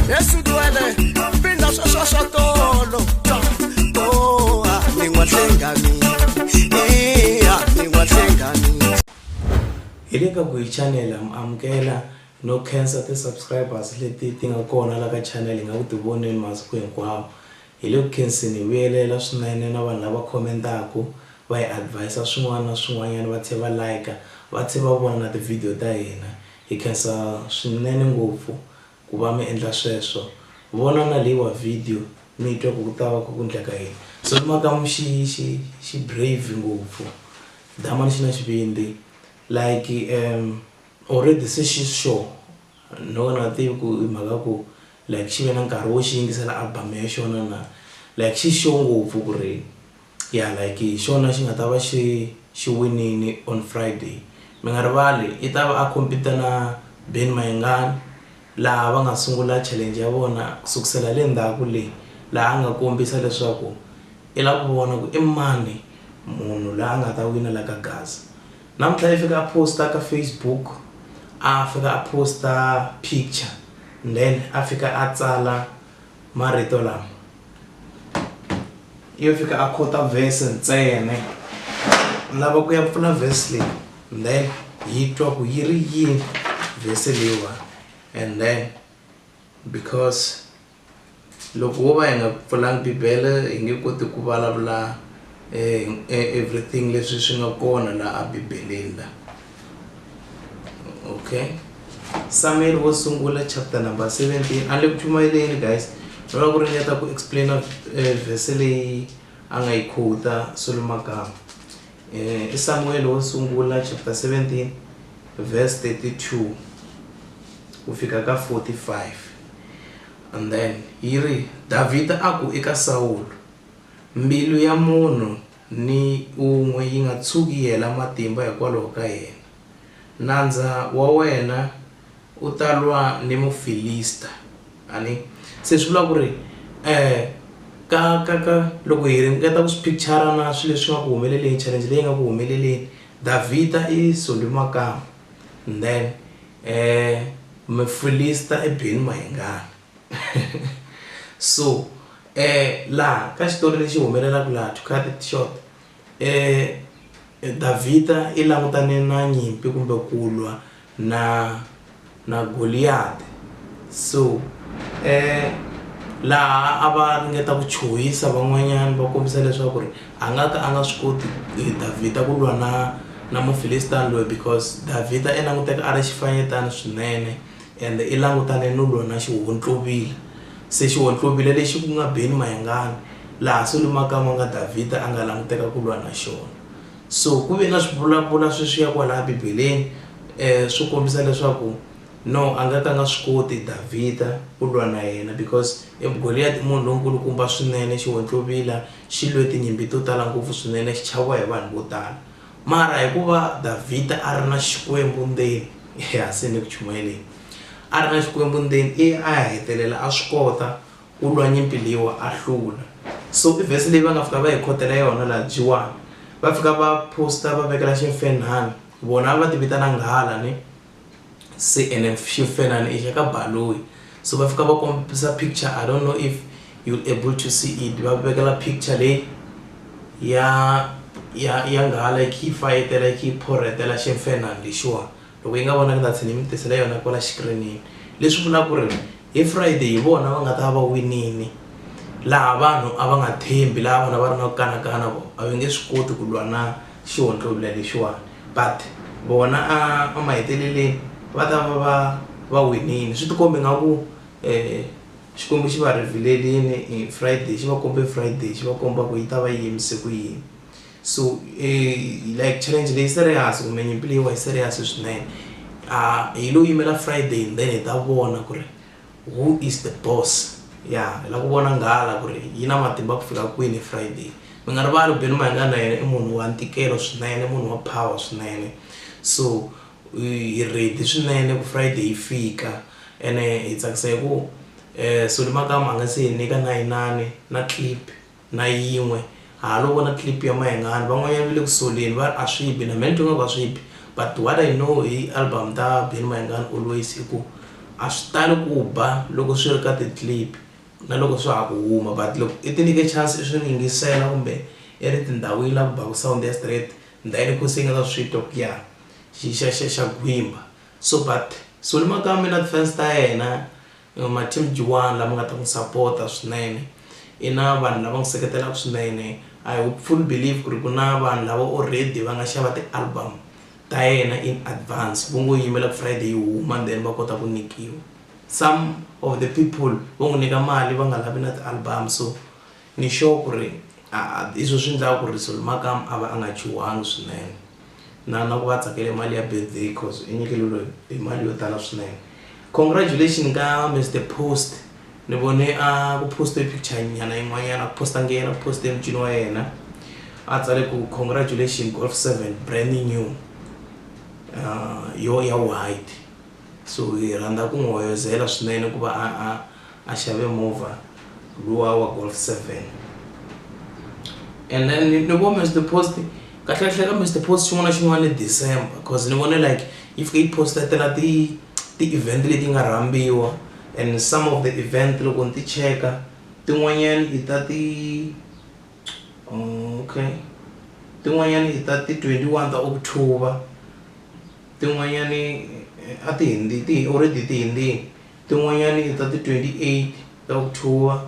Yesu duele pinda so tolo oh ningwahlengani ningwahlengani Ileka ku channel amukela no cancel the subscribers leti tinga kona la ka channel nga ku tivoneni masiku hinkwawo ile ku khensini vuyelela swinene na vanhu lava commentaka va hi advise swin'wana na swin'wanyana va tlhela va like va tlhela va vona na ti-video ta hina hi khensa swinene ngopfu ku va mi endla sweswo vona na leyi wa video mi twa ku ta va ku endleka yini so makamu xi brave ngopfu damani xi na xivindi like already se xi sure no na tivi ku mhaka ku like xi ve na nkarhi wo xi yingisela album ya xona na like xi sure ngopfu ku ri ya like xona xi nga ta va xi winini on Friday mi nga rivali i ta va a compete na Ben Mayengani laha va nga sungula challenge ya vona kusukisela le ndzhaku leyi laha a nga kombisa leswaku i la ku vona ku i mani munhu laha a nga ta wina la ka gagash namuntlha i fika a posta ka Facebook a fika a posta picture then a fika a tsala marito lama iyo fika a khota verse ntsena lava ku ya pfula verse leyi then yi twa ku yi ri yini verse leyiwa and then because loko wo va hi nga pfulangi bibele hi nge koti ku vulavula everything leswi swi nga kona la a bibeleni la okay Samuel wo sungula chapter number 17 a le ku chumayeleni guys loko ku ringeta ku explain verse leyi a nga yi quota Solomon Samuel wo sungula chapter 17 verse 32 ku fika ka 45 and then yiri David aku eka Saul mbilu ya munhu ni un'we yi nga tshuki yela matimba hikwalaho ka yena nandza wa wena u talwa ni mufilista ani se swi vula ku ri ka loko hi ringeta ku swi picture na swilo leswi nga ku humeleleni challenge leyi nga ku humeleleni David i Solomon and then mufilista i Ben Mayengani so la ka xitori lexi humelelaka laha to cut it short David i langutane na nyimpi kumbe ku lwa na Goliath so laha a va ringeta ku chohisa van'wanyana va kombisa leswaku ri a nga swi koti David ku lwa na mufilista loyi because David i languteka a ri xifanyetana swinene and i langutane no lwa na xihontlovile se xihontlovile lexi ku nga Ben Mayengani laha Solomon nga David a nga languteka ku lwa na xona so ku ve na swivulavula sweswi ya kwalaha bibeleni swi kombisa leswaku no a nga swi koti David ku lwa na yena because Goliath i munhu lonkulukumba swinene xihontlovila xi lwe tinyimpi to tala ngopfu swinene xi chaviwa hi vanhu vo tala mara hikuva David a ri na xikwembu ndzeni se ni ku chumayeleni a ri na xikwembu ndzeni a hetelela a swi kota ku lwa nyimpi leyiwa a hlula so i verse leyi va nga fika va hi khotela yona laha jiwani va fika va posta va vekela ximfenhani vona va ti vitana nghala ni se ene ximfenhani i xa ka baloyi so va fika va kombisa picture I don't know if you're able to see it va vekela picture leyi ya nghala yi fayetela yi phorhetela ximfenhani lexiwa loko yi nga vona ka tsini mi tisela yona kwala xikrinini leswi vula ku ri hi Friday hi vona va nga ta va winini laha vanhu a va nga thembi laha vana va ri na ku kanakana a va nge swi koti ku lwa na xihontlovila lexiwani but vona a maheteleleni va ta va winini swi tikombi nga ku xikwembu xi va reveal-elini hi Friday xi va kombe Friday xi va komba ku yi ta va yimise ku yini so like challenge leyi serious kumbe nyimpi leyiwa hi serious swinene hi lo yimela Friday then hi ta vona ku ri who is the boss hi la ku vona nghala ku ri yi na matimba ku fika kwini Friday mi nga rivali Ben Mayengani na yena i munhu wa ntikelo swinene munhu wa power swinene so hi ready swinene ku Friday yi fika ene hi tsakisa hi ku Solomon a nga se hi nyika na inani na clip na yin'we lo vona clip ya Mayengani van'wanyana va le ku soleni va a swi bi na mento nga ka swi bi but what I know hi album ta Ben Mayengani always i ku a swi tali ku ba loko swi ri ka ti-clip na loko swa ha ku huma, but loko i ti nyike chance i swi yingisela kumbe i ri tindhawini la ku baku sound ya straight ndhayini ku swi nga ta swi twa ku ya xa gwimba. So but Makamba na defense ta yena ma team G1 lama nga ta n'wi support-a swinene, i na vanhu lava n'wi seketelaka swinene. I would full believe ku ri ku na vanhu lava already va nga xava ti-album ta yena in advance, vo ngo yimela Friday yi huma then va kota ku nikiwa. Some of the people vo n'wi nyika mali va nga lavi na ti-album, so ni sure ku ri iswo swi endlaka ku ri Makamba a va a nga chuhangi swinene na ku va tsakele mali ya birthday cause i nyikele hi mali yo tala swinene. Congratulations ka Mr Post, ni vone a ku posta picture nyana yin'wanyana, ku posta ngena ku posta mucini wa yena a tsale ku congratulations Golf 7 brand new yo ya white. So hi rhandza ku n'wi hoyozela swinene ku va a xave movha luwa wa Golf 7. And then ni vo Mr Post kahle ka Mr Post xin'wana ni December, cause ni vone like if he posted tela ti-event leti nga rambiwa, and some of the event loko ni ti cheka tin'wanyani i ta tin'wanyani i ta ti 21 ta October, tin'wanyani a ti hindi already ti hindi, tin'wanyani i ta ti 28 ta October,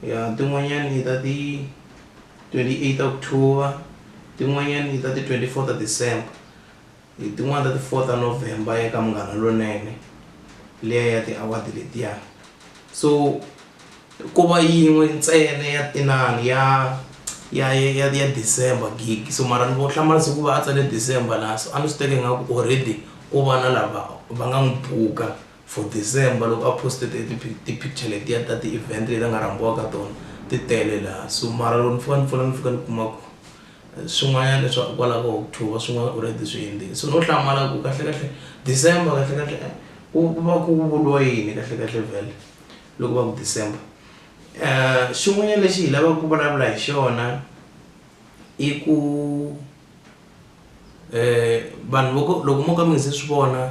ya tin'wanyani i ta ti 28 October, tin'wanyani i ta ti 24 ta December, tin'wana ta ti 4 ta November ya ka Munghana Lonene leya ya ti-award letiya. So ku va yin'we ntsena ya tinani ya December gig, so mara ni vo hlamarisa ku va a tsale December laha, so a ni swi teke nga ku already ku va na lava va nga n'wi buka for December loko a posted ti-picture letiya ta ti-event leti a nga rambiwa ka tona ti tele laha. So mara loko ni fika ni kuma ku swin'wanyana leswi kwalaho ka October swin'wana already swi endlile, so no hlamala ku kahle December kahle ku va ku vuliwa yini kahle vele loko va ku December. Xin'wanyana lexi hi lavaka ku vulavula hi xona i ku vanhu loko mo ka mi nga se swi vona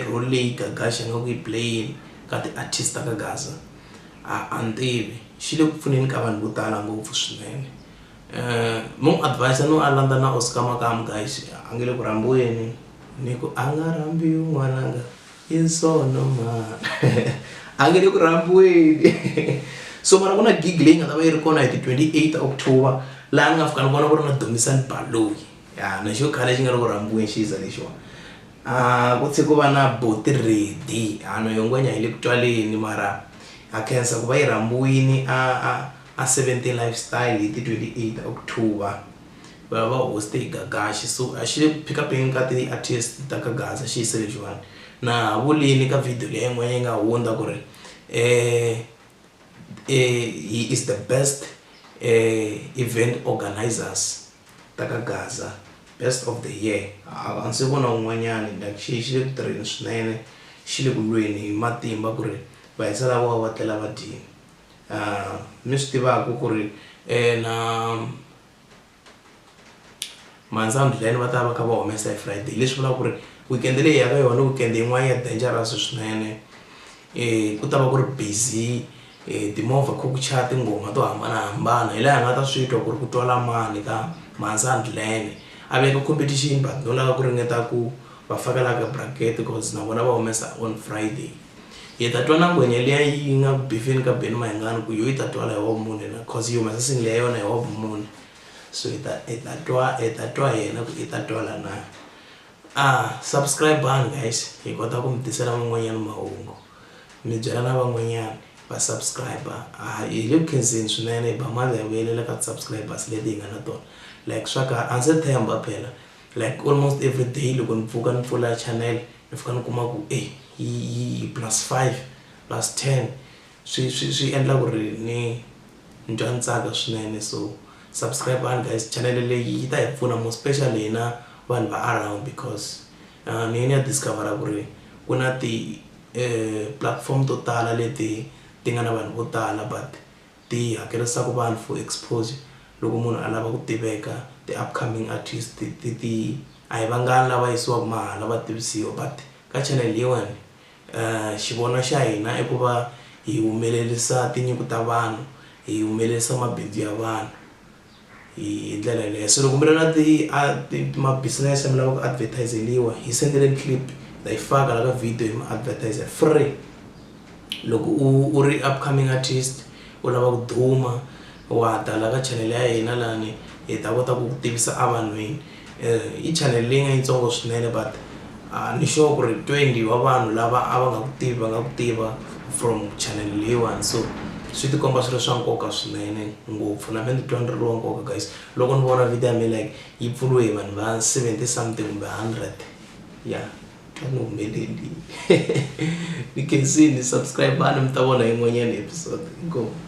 role leyi gagash nga ku yi playini ka ti-artist ta ka Gaza a ni tivi, xi le ku pfuneni ka vanhu vo tala ngopfu swinene. Mo advise no a landza na Oscar Makamba guys, a nge le ku rambiweni ni ku a nga rambiwi n'wananga i sono man a nge le ku rambiweni. So mara ku na gig leyi nga ta va yi ri kona hi ti 28 October laha ni nga fika ni vona ku ri na Domisani Baloyi, ya na xo khale xi nga ri ku rambiweni xiza lexiwani. Ku tshe ku va na Boti Ready, no yongwenya hi le ku twaleni mara a khensa ku va yi rambiwini a 17 lifestyle hi ti 28 October va hoste hi gagash. So a xi le pick upeni ka ti-artist ta ka Gaza xi yise lexiwani na vuleni ka video leyi yin'wana yi nga hundza ku ri he is the best event organizers ta ka Gaza, best of the year. A ndzi vona un'wanyani like xi le ku tirheni swinene, xi le ku lweni hi matimba ku ri va hisa lava va tlela va dyini. Mi swi tivaka ku ri na Manzamdlane va ta va kha va humesa hi Friday, leswi vulaka ku ri weekend leyi ya ka yona weekend yin'wana ya dangerous swinene. Ku ta va ku ri busy, timovha ku chaya tinghoma to hambanahambana hi laha nga ta swi twa ku ri ku twala mani ka Manzamdlane a veka competition, but no lava ku ringeta ku va fakela ka bracket because na vona va humesa on Friday. Hi ta twa na ngwenya liya yi nga bifini ka Benny Mayengani ku yo yi ta twala hi Wavumune na cause yi humesa single ya yona hi Wavumune, so hi ta twa yena ku yi ta twala na. Subscribe guys, hi kota ku mi tisela man'wanyana mahungu, mi byela na van'wanyana va subscriber. Hi le ku khenseni swinene hi ba mali ya vuyelela ka subscribers leti hi nga na tona, like swa ka a ndzi themba phela like almost every day loko ni pfuka ni pfula channel ni fika ni kuma ku yi +5 +10 swi endla ku ri ni twa ni tsaka swinene. So subscribe guys, channel leyi yi ta hi pfuna more especially na vanhu va around, because ni ya discover ku ri ku na ti platform to tala leti ti nga na vanhu vo tala but ti hakerisaka vanhu for exposure. Loko munhu a lava ku tiveka ti-upcoming artist ti a hi vangani lava yisiwaka mahala va tivisiwa, but ka channel leyiwani xivona xa hina i ku va hi humelerisa tinyiko ta vanhu, hi humelerisa mabindzu ya vanhu hi ndlela leyo. So loko mi ri na ma-business mi lava ku advertiseliwa, hi sendeleni clip ta yi faka la ka video hi ma-advertiser free. Loko u ri upcoming artist u lava ku duma wa ta la ka channel ya hina lani hi ta kota ku tivisa a vanhwini. I channel leyi nga yitsongo swinene but ni sure ku ri 20 wa vanhu lava a va nga ku tiva from channel leyiwani. So swi ti komba swi ri swa nkoka swinene ngopfu, na mina ni twa ni ri wa nkoka guys loko ni vona video ya mina like yi pfuriwe hi vanhu va 70 something kumbe 100 ya ni humeleli. Ni khensini subscribe-ani mi ta vona yin'wanyana episode. Inkomu.